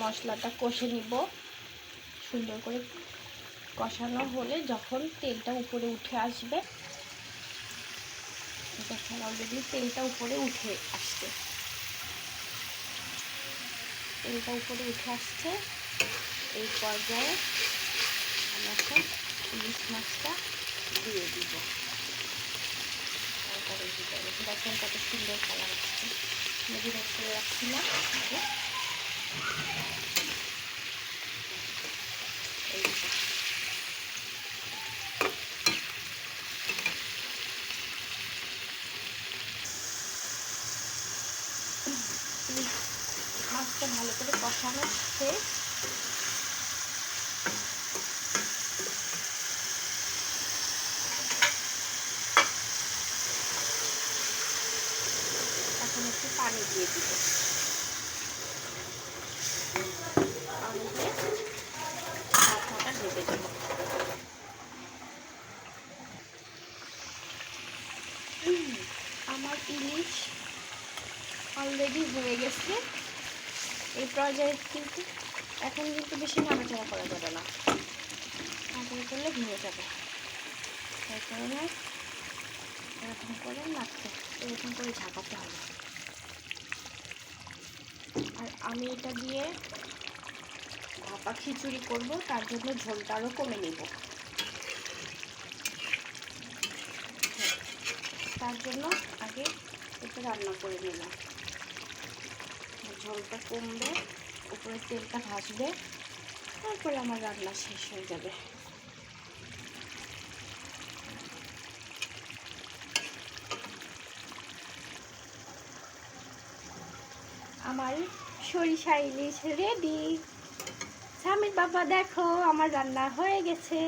মশলাটা কষে নিব। সুন্দর করে কষানো হলে যখন তেলটা উপরে উঠে আসবে, দেখেন অলরেডি তেলটা উপরে উঠে আসছে, তেলটা উপরে উঠে আসছে। এই পর্যায়ে আমি এখন ইলিশ মাছটা দিয়ে দিব। তারপরে দেখেন কত সুন্দর কালার আসছে। মেডিনেট করে রাখছিলাম, মাছটা ভালো করে কষানো শেষ। এখন একটু পানি দিয়ে দিব, পানি দিয়ে ঢাকনাটা ঢেকে দেব। আমার ইলিশ অলরেডি হয়ে গেছে। এই পর্যায়ে কিন্তু এখন কিন্তু বেশি নাড়াচাড়া করা যাবে না, নাড়াচাড়া করলে ভেঙে যাবে। তাই কারণে এরকম করে নাড়তে, এরকম করে ঝাঁকাতে হবে। আর আমি এটা দিয়ে ভাপা খিচুড়ি করব, তার জন্য ঝোলটা আরও কমে নেব। তার জন্য আগে এটা রান্না করে নিলাম। ঝোলটা কমবে, উপরে তেলটা ভাসবে, তারপরে আমার রান্না শেষ হয়ে যাবে। আমার সরিষা ইলিশ রেডি। স্বামীর বাবা দেখো আমার রান্না হয়ে গেছে।